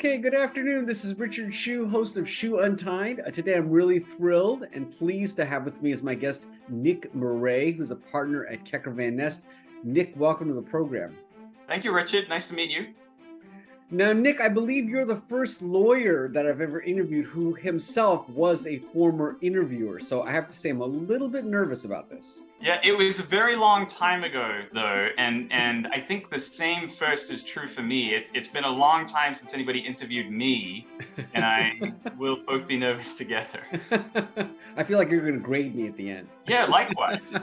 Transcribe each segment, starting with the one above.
Okay, good afternoon. This is Richard Hsu, host of Hsu Untied. Today I'm really thrilled and pleased to have with me as my guest Nic Marais, who's a partner at Keker Van Nest. Nic, welcome to the program. Thank you, Richard. Nice to meet you. Now, Nic, I believe you're the first lawyer that I've ever interviewed who himself was a former interviewer. So I have to say I'm a little bit nervous about this. Yeah, it was a very long time ago, though, and I think the same first is true for me. It's been a long time since anybody interviewed me, and I will both be nervous together. I feel like you're going to grade me at the end. Yeah, likewise.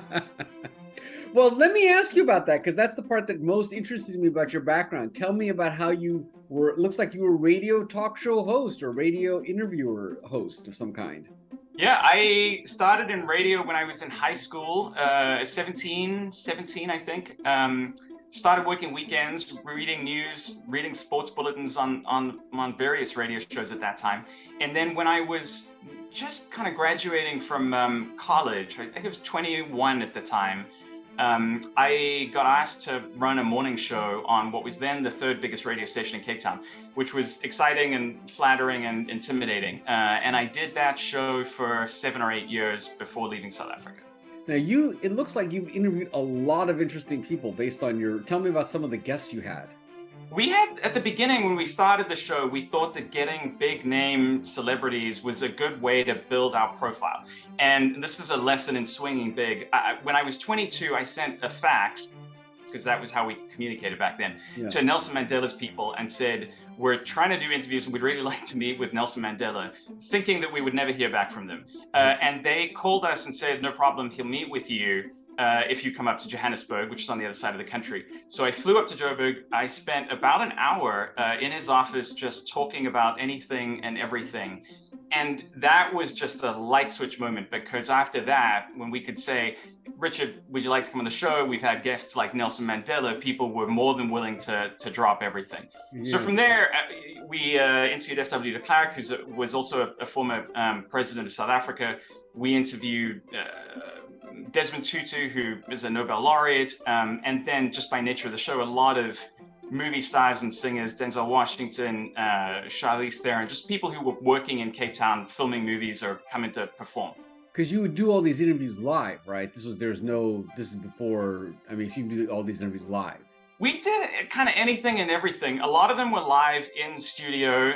Well, let me ask you about that, because that's the part that most interested me about your background. Tell me about how you were, it looks like you were a radio talk show host or radio interviewer host of some kind. Yeah, I started in radio when I was in high school, 17, I think. Started working weekends, reading news, reading sports bulletins on various radio shows at that time. And then when I was just kind of graduating from college, I think I was 21 at the time, I got asked to run a morning show on what was then the third biggest radio station in Cape Town, which was exciting and flattering and intimidating. And I did that show for 7 or 8 years before leaving South Africa. Now it looks like you've interviewed a lot of interesting people based on tell me about some of the guests you had. We had, at the beginning, when we started the show, we thought that getting big name celebrities was a good way to build our profile. And this is a lesson in swinging big. When I was 22, I sent a fax, because that was how we communicated back then, to Nelson Mandela's people and said, we're trying to do interviews and we'd really like to meet with Nelson Mandela, thinking that we would never hear back from them. And they called us and said, no problem, he'll meet with you if you come up to Johannesburg, which is on the other side of the country. So I flew up to Joburg. I spent about an hour in his office just talking about anything and everything. And that was just a light switch moment, because after that, when we could say, Richard, would you like to come on the show? We've had guests like Nelson Mandela. People were more than willing to drop everything. Yeah. So from there, we interviewed F.W. de Klerk, who was also a former president of South Africa. We interviewed Desmond Tutu, who is a Nobel laureate, and then just by nature of the show, a lot of movie stars and singers, Denzel Washington, Charlize Theron, just people who were working in Cape Town, filming movies or coming to perform. Because you would do all these interviews live, right? This is before, so you can do all these interviews live. We did kind of anything and everything. A lot of them were live in studio.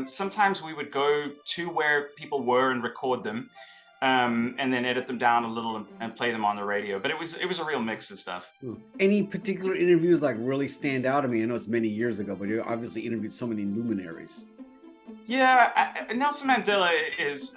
Sometimes we would go to where people were and record them. And then edit them down a little and play them on the radio. But it was a real mix of stuff. Any particular interviews like really stand out to me? I know it's many years ago, but you obviously interviewed so many luminaries. Yeah, Nelson Mandela is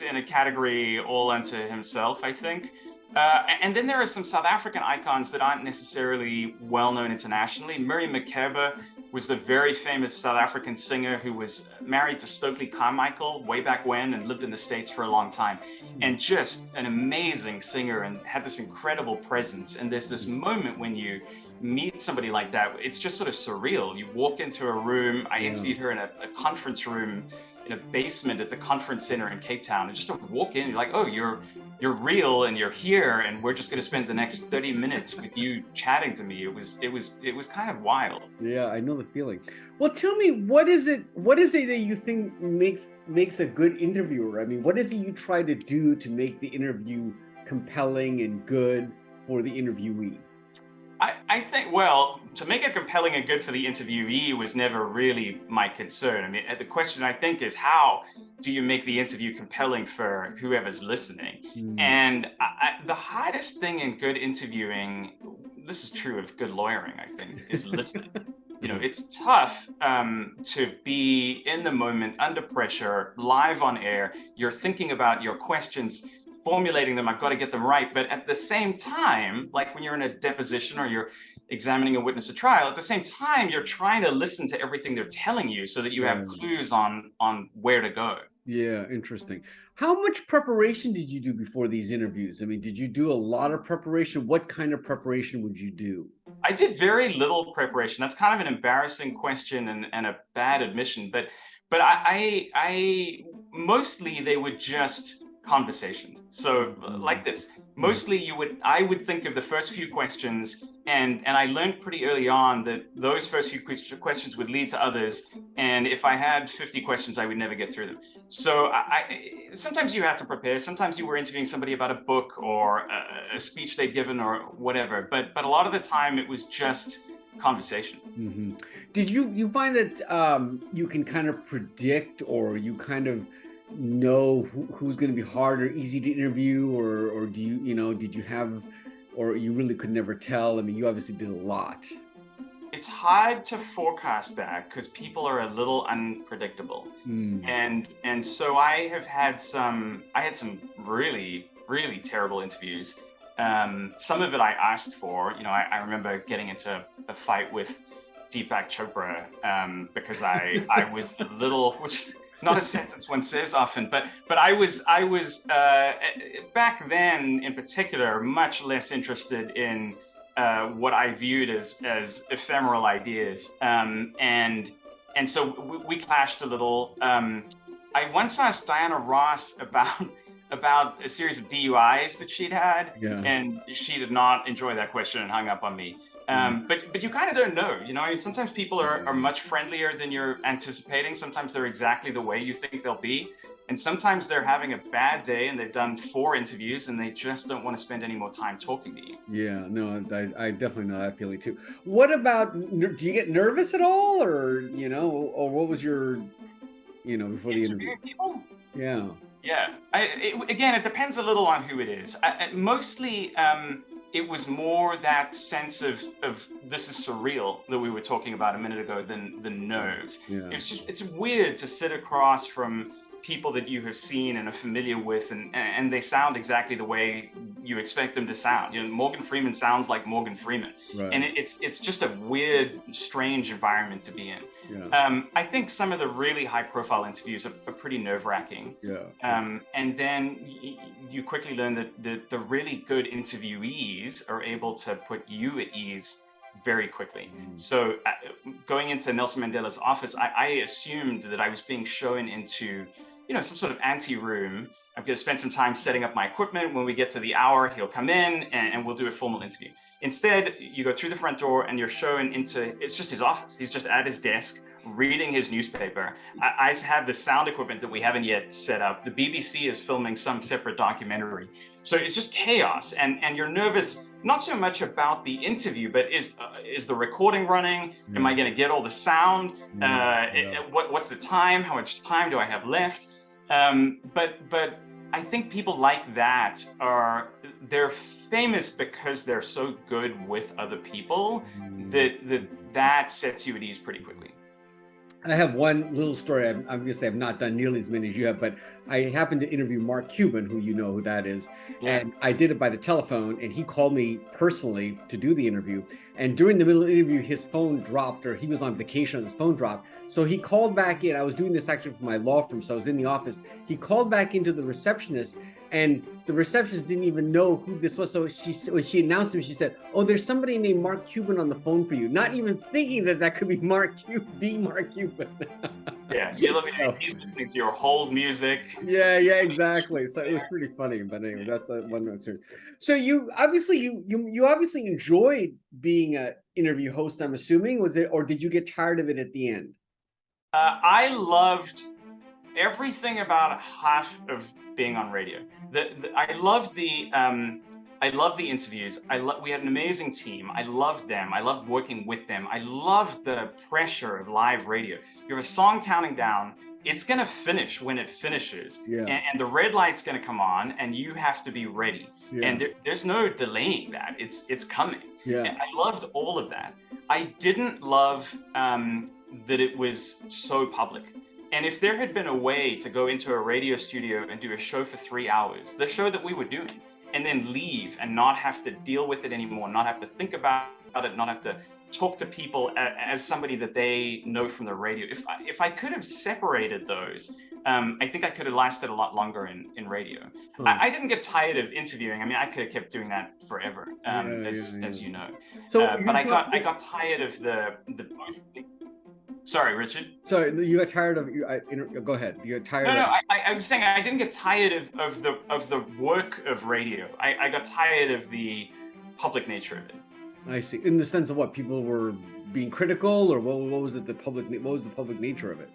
in a category all unto himself, I think. And then there are some South African icons that aren't necessarily well known internationally. Miriam Makeba was a very famous South African singer who was married to Stokely Carmichael way back when and lived in the States for a long time. And just an amazing singer and had this incredible presence. And there's this moment when you meet somebody like that, it's just sort of surreal. You walk into a room, I interviewed her in a conference room in a basement at the conference center in Cape Town, and just to walk in, you're like, oh, you're real and you're here, and we're just going to spend the next 30 minutes with you chatting to me. It was kind of wild. Yeah, I know the feeling. Well, tell me, what is it that you think makes a good interviewer? I mean, what is it you try to do to make the interview compelling and good for the interviewee? I think, well, to make it compelling and good for the interviewee was never really my concern. I mean, the question, I think, is how do you make the interview compelling for whoever's listening? And the hardest thing in good interviewing, this is true of good lawyering, I think, is listening. You know, it's tough to be in the moment, under pressure, live on air. You're thinking about your questions, formulating them, I've got to get them right. But at the same time, like when you're in a deposition or you're examining a witness at trial, at the same time, you're trying to listen to everything they're telling you so that you have clues on where to go. Yeah, interesting. How much preparation did you do before these interviews? I mean, did you do a lot of preparation? What kind of preparation would you do? I did very little preparation. That's kind of an embarrassing question and a bad admission, but I mostly they would just conversations. So like this, mostly I would think of the first few questions, and I learned pretty early on that those first few questions would lead to others. And if I had 50 questions, I would never get through them. So sometimes you have to prepare. Sometimes you were interviewing somebody about a book or a speech they'd given or whatever. But a lot of the time it was just conversation. Mm-hmm. Did you find that you can kind of predict, or you kind of know who's going to be hard or easy to interview, or do did you have, or you really could never tell? I mean, you obviously did a lot. It's hard to forecast that because people are a little unpredictable. And so I had some really, really terrible interviews. Some of it I asked for. I remember getting into a fight with Deepak Chopra because I was a little, which is not a sentence one says often, but I was back then in particular much less interested in what I viewed as ephemeral ideas, and so we clashed a little. I once asked Diana Ross about a series of DUIs that she'd had, and she did not enjoy that question and hung up on me. But you kind of don't know, I mean, sometimes people are much friendlier than you're anticipating. Sometimes they're exactly the way you think they'll be. And sometimes they're having a bad day and they've done 4 interviews and they just don't want to spend any more time talking to you. Yeah, no, I definitely know that feeling too. What about, do you get nervous at all, or what was your, before the interview? Interviewing people? Yeah. Yeah. Again, it depends a little on who it is. Mostly, it was more that sense of this is surreal that we were talking about a minute ago than nerves. Yeah. It's weird to sit across from people that you have seen and are familiar with, and they sound exactly the way you expect them to sound. Morgan Freeman sounds like Morgan Freeman, right. And it's just a weird, strange environment to be in. Yeah. I think some of the really high-profile interviews are pretty nerve-wracking. Yeah. And then you quickly learn that the really good interviewees are able to put you at ease very quickly. So going into Nelson Mandela's office, I assumed that I was being shown into some sort of ante-room. I'm going to spend some time setting up my equipment. When we get to the hour, he'll come in and we'll do a formal interview. Instead, you go through the front door and you're shown into, it's just his office. He's just at his desk reading his newspaper. I have the sound equipment that we haven't yet set up. The BBC is filming some separate documentary. So it's just chaos, and you're nervous, not so much about the interview, but is the recording running? Yeah. Am I going to get all the sound? What's the time? How much time do I have left? But I think people like that they're famous because they're so good with other people that sets you at ease pretty quickly. I have one little story. I'm going to say I've not done nearly as many as you have, but I happened to interview Mark Cuban, who you know who that is. Yeah. And I did it by the telephone, and he called me personally to do the interview. And during the middle of the interview, his phone dropped, or he was on vacation, his phone dropped. So he called back in. I was doing this actually for my law firm, so I was in the office. He called back into the receptionist, and the receptionist didn't even know who this was. So when she announced him, she said, "Oh, there's somebody named Mark Cuban on the phone for you," not even thinking that could be Mark Cuban. Yeah, he's listening to your whole music. Yeah, exactly. So it was pretty funny. But anyway, that's one answer. So you obviously enjoyed being an interview host, I'm assuming. Was it, or did you get tired of it at the end? I loved everything about half of being on radio. I loved the interviews. We had an amazing team. I loved them. I loved working with them. I loved the pressure of live radio. You have a song counting down. It's going to finish when it finishes. Yeah. And the red light's going to come on, and you have to be ready. Yeah. And there's no delaying that. It's coming. Yeah. And I loved all of that. I didn't love that it was so public. And if there had been a way to go into a radio studio and do a show for 3 hours, the show that we were doing, and then leave and not have to deal with it anymore, not have to think about it, not have to talk to people as somebody that they know from the radio. If I could have separated those, I think I could have lasted a lot longer in radio. I didn't get tired of interviewing. I mean, I could have kept doing that forever, as you know. So but I got tired of the both. Sorry, Richard. Sorry, you got tired of. Go ahead. You got tired No, of. I was saying I didn't get tired of the work of radio. I got tired of the public nature of it. I see. In the sense of what people were being critical, or what was it? What was the public nature of it?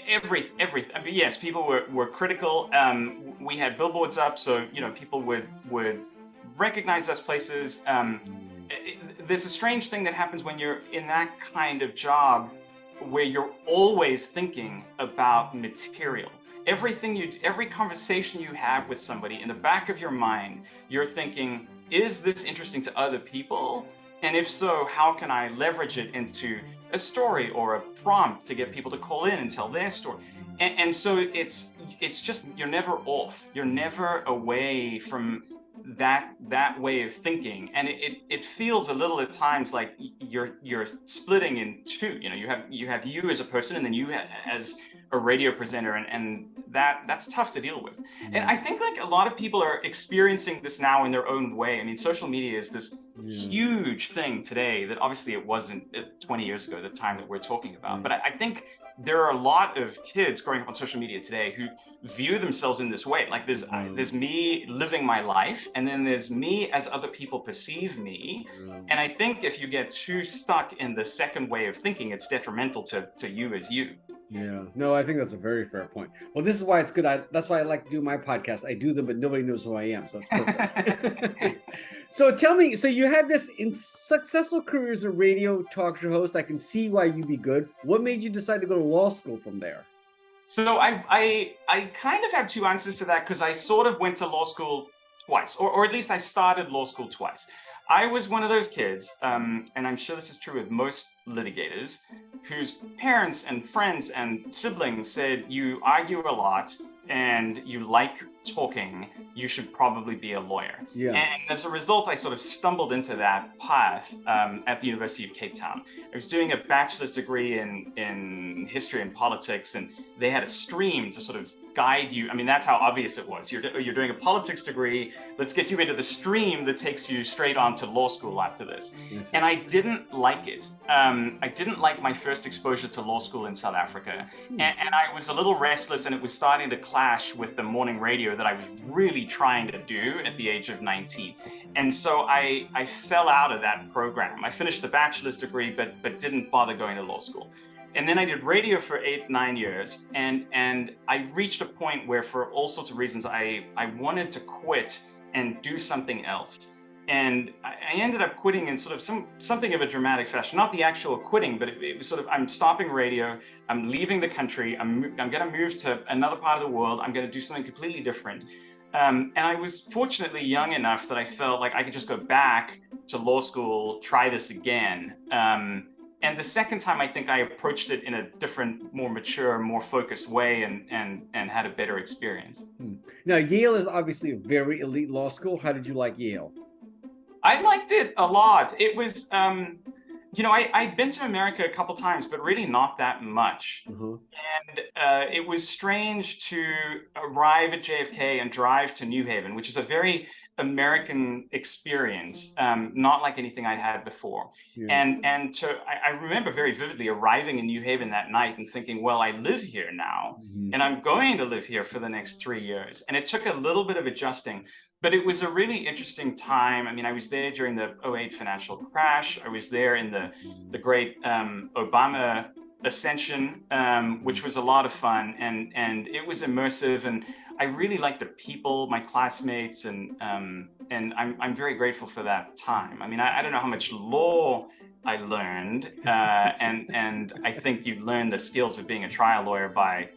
Everything. I mean, yes, people were critical. We had billboards up, so people would recognize us places. There's a strange thing that happens when you're in that kind of job, where you're always thinking about material. Every conversation you have with somebody, in the back of your mind, you're thinking, is this interesting to other people? And if so, how can I leverage it into a story or a prompt to get people to call in and tell their story? And so it's just, you're never off. You're never away from that way of thinking, and it feels a little at times like you're splitting in two. You have you as a person, and then you as a radio presenter, and that's tough to deal with. And I think like a lot of people are experiencing this now in their own way. I mean, social media is this huge thing today that obviously it wasn't 20 years ago, the time that we're talking about. But I think there are a lot of kids growing up on social media today who view themselves in this way. Like there's me living my life, and then there's me as other people perceive me. And I think if you get too stuck in the second way of thinking, it's detrimental to you as you. Yeah, no, I think that's a very fair point. Well, this is why it's good. That's why I like to do my podcast. I do them, but nobody knows who I am, so that's perfect. So tell me, so you had this successful career as a radio talk show host. I can see why you'd be good. What made you decide to go to law school from there? So I kind of have two answers to that, because I sort of went to law school twice, or at least I started law school twice. I was one of those kids, and I'm sure this is true with most litigators, whose parents and friends and siblings said, you argue a lot and you like talking, you should probably be a lawyer. Yeah. And as a result, I sort of stumbled into that path at the University of Cape Town. I was doing a bachelor's degree in history and politics, and they had a stream to sort of guide you. I mean, that's how obvious it was. You're doing a politics degree. Let's get you into the stream that takes you straight on to law school after this. Yes. And I didn't like it. I didn't like my first exposure to law school in South Africa. And I was a little restless, and it was starting to clash with the morning radio that I was really trying to do at the age of 19. And so I fell out of that program. I finished the bachelor's degree, but didn't bother going to law school. And then I did radio for 8-9 years, and I reached a point where, for all sorts of reasons, I wanted to quit and do something else. And I ended up quitting in sort of something of a dramatic fashion. Not the actual quitting, but it was sort of, I'm stopping radio, I'm leaving the country, I'm going to move to another part of the world, I'm going to do something completely different. And I was fortunately young enough that I felt like I could just go back to law school, try this again. And the second time, I think I approached it in a different, more mature, more focused way, and had a better experience. Now, Yale is obviously a very elite law school. How did you like Yale? I liked it a lot. It was, I'd been to America a couple times, but really not that much. And it was strange to arrive at JFK and drive to New Haven, which is a very American experience, not like anything I'd had before. Yeah. And I remember very vividly arriving in New Haven that night and thinking, well, I live here now, and I'm going to live here for the next 3 years. And it took a little bit of adjusting, but it was a really interesting time. I mean, I was there during the 2008 financial crash. I was there in the great Obama ascension, which was a lot of fun, and it was immersive, and I really liked the people, my classmates, and I'm very grateful for that time. I mean, I don't know how much law I learned, and I think you learn the skills of being a trial lawyer by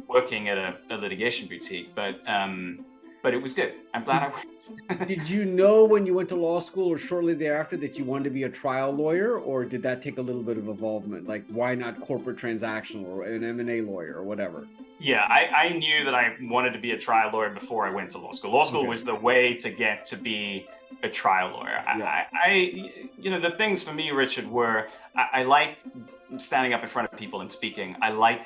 working at a litigation boutique, but it was good. I'm glad I went. Did you know when you went to law school or shortly thereafter that you wanted to be a trial lawyer, or did that take a little bit of involvement? Like, why not corporate transactional or an M&A lawyer or whatever? Yeah, I knew that I wanted to be a trial lawyer before I went to law school. Law school was the way to get to be a trial lawyer. Yeah. The things for me, Richard, were I like standing up in front of people and speaking. I like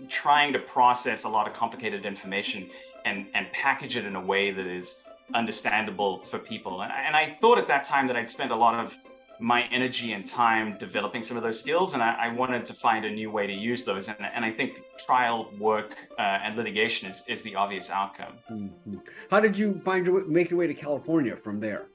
trying to process a lot of complicated information and package it in a way that is understandable for people. And I thought at that time that I'd spent a lot of my energy and time developing some of those skills, and I wanted to find a new way to use those. And I think trial work and litigation is the obvious outcome. Mm-hmm. How did you make your way to California from there?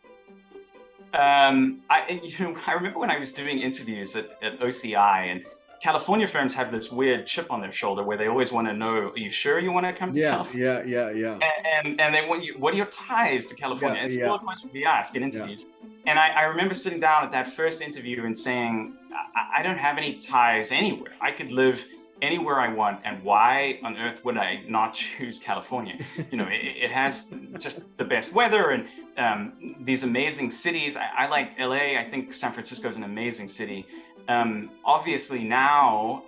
I remember when I was doing interviews at OCI, and California firms have this weird chip on their shoulder where they always want to know, are you sure you want to come to California? Yeah. And they want you, what are your ties to California? Yeah, It's still a question we ask in interviews. And I remember sitting down at that first interview and saying, I don't have any ties anywhere. I could live anywhere I want, and why on earth would I not choose California? It has just the best weather and these amazing cities. I like LA. I think San Francisco is an amazing city. Obviously now,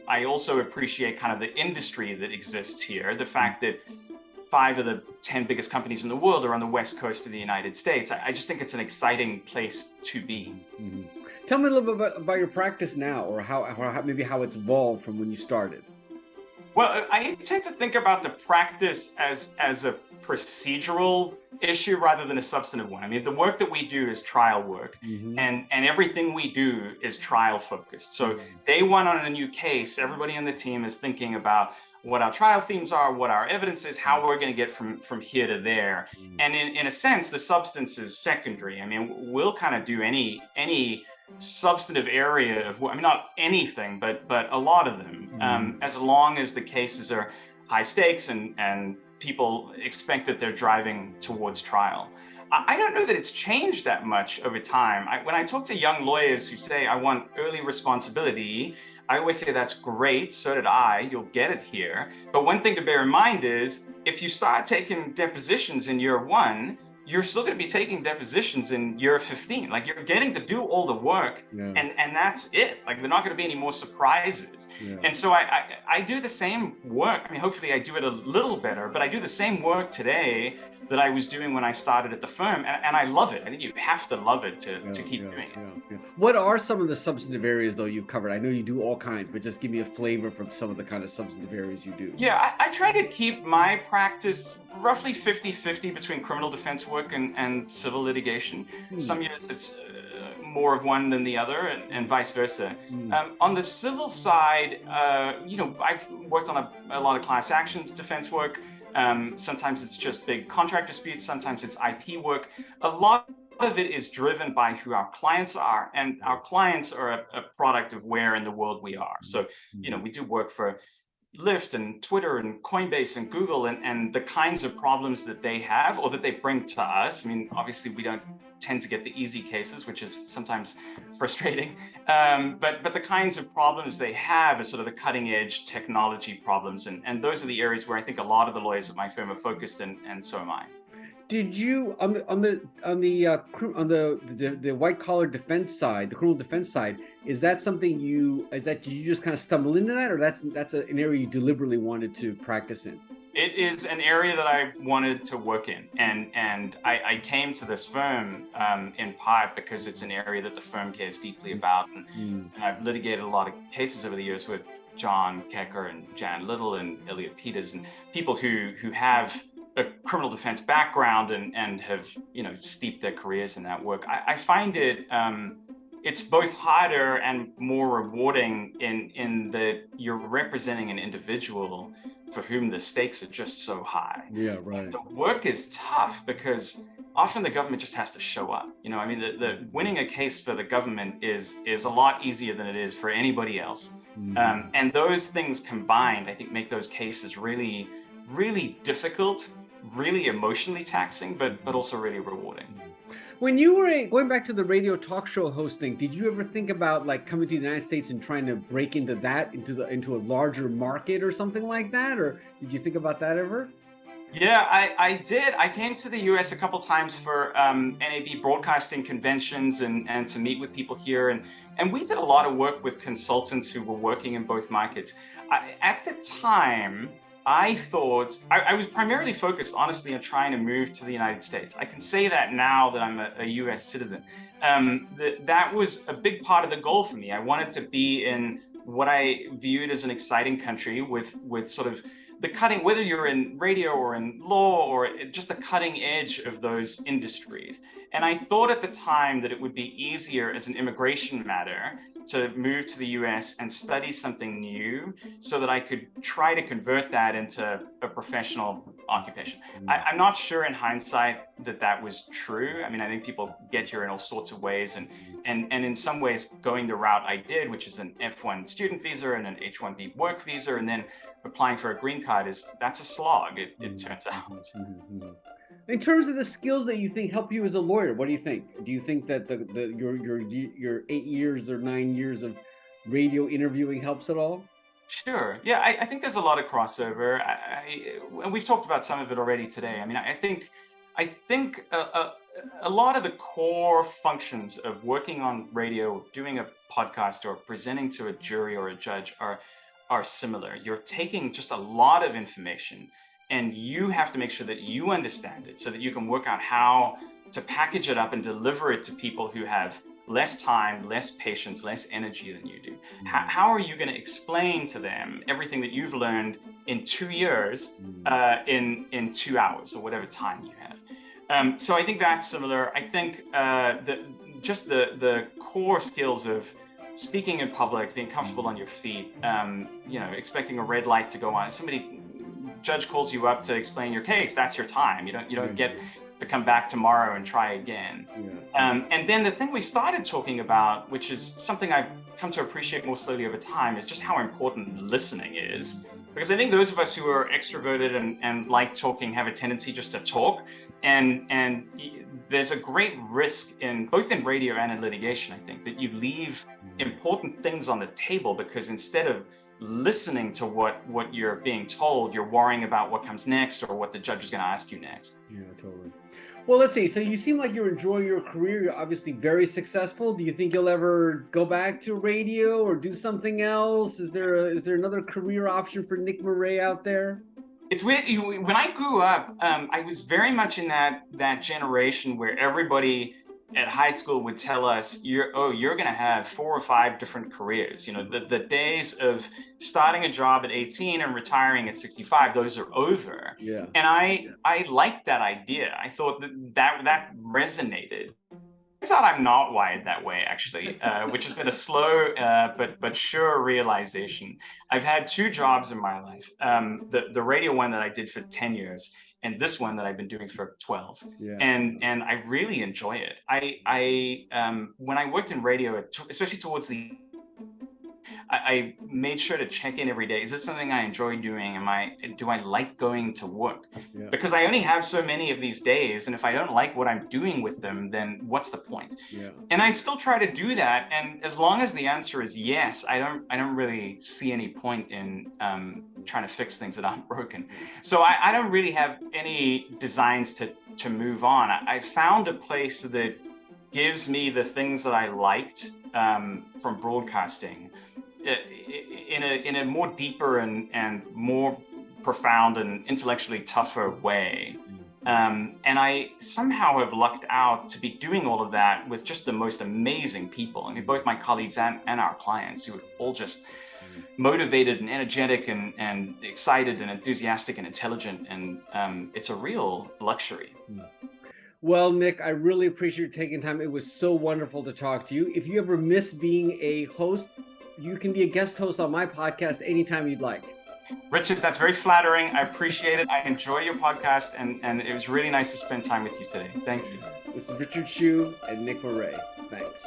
I also appreciate kind of the industry that exists here. The fact that 5 of the 10 biggest companies in the world are on the West Coast of the United States. I just think it's an exciting place to be. Mm-hmm. Tell me a little bit about your practice now, or maybe how it's evolved from when you started. Well, I tend to think about the practice as a procedural issue rather than a substantive one. I mean, the work that we do is trial work, mm-hmm. and everything we do is trial focused. So day one on a new case, everybody on the team is thinking about what our trial themes are, what our evidence is, how we're going to get from here to there. And in a sense, the substance is secondary. I mean, we'll kind of do any substantive area of, I mean, not anything, but a lot of them, as long as the cases are high stakes and people expect that they're driving towards trial. I don't know that it's changed that much over time. When I talk to young lawyers who say, I want early responsibility, I always say, that's great, so did I, you'll get it here. But one thing to bear in mind is, if you start taking depositions in year 1, you're still going to be taking depositions in year 15. Like, you're getting to do all the work, and that's it. Like, there are not going to be any more surprises. And so I do the same work. I mean, hopefully I do it a little better, but I do the same work today that I was doing when I started at the firm, and I love it. I think you have to love it to keep doing it. What are some of the substantive areas, though, you've covered? I know you do all kinds, but just give me a flavor from some of the kind of substantive areas you do. Yeah, I try to keep my practice roughly 50-50 between criminal defense work and civil litigation. Some years it's more of one than the other, and vice versa. On the civil side, I've worked on a lot of class actions defense work. Sometimes it's just big contract disputes. Sometimes it's IP work. A lot of it is driven by who our clients are, and our clients are a product of where in the world we are. So, we do work for Lyft and Twitter and Coinbase and Google, and the kinds of problems that they have or that they bring to us. I mean, obviously we don't tend to get the easy cases, which is sometimes frustrating. But the kinds of problems they have are sort of the cutting edge technology problems. And those are the areas where I think a lot of the lawyers at my firm are focused, and so am I. Did you on the white collar defense side, the criminal defense side, is that something did you just kind of stumble into that, or that's an area you deliberately wanted to practice in? It is an area that I wanted to work in, and I came to this firm in part because it's an area that the firm cares deeply about, and I've litigated a lot of cases over the years with John Keker and Jan Little and Elliot Peters, and people who have a criminal defense background and have steeped their careers in that work. I find it it's both harder and more rewarding in that you're representing an individual for whom the stakes are just so high. Yeah, right. And the work is tough because often the government just has to show up. I mean, the winning a case for the government is a lot easier than it is for anybody else. And those things combined, I think, make those cases really, really difficult, really emotionally taxing, but also really rewarding. When you were going back to the radio talk show hosting, did you ever think about like coming to the United States and trying to break into a larger market or something like that? Or did you think about that ever? Yeah, I did. I came to the US a couple times for NAB broadcasting conventions and to meet with people here. And we did a lot of work with consultants who were working in both markets. At the time, I thought I was primarily focused, honestly, on trying to move to the United States. I can say that now that I'm a US citizen. That was a big part of the goal for me. I wanted to be in what I viewed as an exciting country with sort of the cutting, whether you're in radio or in law or just the cutting edge of those industries. And I thought at the time that it would be easier as an immigration matter to move to the US and study something new so that I could try to convert that into a professional occupation. I'm not sure in hindsight that was true. I mean, I think people get here in all sorts of ways, and in some ways going the route I did, which is an F1 student visa and an H-1B work visa, and then applying for a green card, that's a slog, it turns out. In terms of the skills that you think help you as a lawyer, what do you think? Do you think that your 8 years or 9 years of radio interviewing helps at all? Sure. Yeah, I think there's a lot of crossover. And we've talked about some of it already today. I mean, I think a lot of the core functions of working on radio, doing a podcast, or presenting to a jury or a judge are similar. You're taking just a lot of information, and you have to make sure that you understand it so that you can work out how to package it up and deliver it to people who have less time, less patience, less energy than you do. How are you going to explain to them everything that you've learned in 2 years in 2 hours or whatever time you have? So I think that's similar. I think the core skills of speaking in public, being comfortable on your feet, expecting a red light to go on. Judge calls you up to explain your case, that's your time. You don't get to come back tomorrow and try again. And then the thing we started talking about, which is something I've come to appreciate more slowly over time, is just how important listening is. Because I think those of us who are extroverted and like talking have a tendency just to talk. And there's a great risk both in radio and in litigation, I think, that you leave important things on the table because instead of listening to what you're being told, you're worrying about what comes next or what the judge is going to ask you next. Yeah, totally. Well, let's see. So you seem like you're enjoying your career. You're obviously very successful. Do you think you'll ever go back to radio or do something else? Is there another career option for Nic Marais out there? It's weird. When I grew up, I was very much in that generation where everybody at high school would tell us, you're going to have 4 or 5 different careers. The days of starting a job at 18 and retiring at 65, those are over. Yeah. And I liked that idea. I thought that resonated. Turns out I'm not wired that way, actually, which has been a slow but sure realization. I've had 2 jobs in my life. The radio one that I did for 10 years, and this one that I've been doing for 12. Yeah. And I really enjoy it. When I worked in radio, especially towards I made sure to check in every day. Is this something I enjoy doing? Do I like going to work? Yeah. Because I only have so many of these days, and if I don't like what I'm doing with them, then what's the point? Yeah. And I still try to do that. And as long as the answer is yes, I don't really see any point in trying to fix things that aren't broken. So I don't really have any designs to move on. I found a place that gives me the things that I liked from broadcasting in a more deeper and more profound and intellectually tougher way. And I somehow have lucked out to be doing all of that with just the most amazing people. I mean, both my colleagues and our clients, who are all just motivated and energetic and excited and enthusiastic and intelligent. And it's a real luxury. Well, Nic, I really appreciate you taking time. It was so wonderful to talk to you. If you ever miss being a host, you can be a guest host on my podcast anytime you'd like. Richard, that's very flattering. I appreciate it. I enjoy your podcast, and it was really nice to spend time with you today. Thank you. This is Richard Hsu and Nic Marais. Thanks.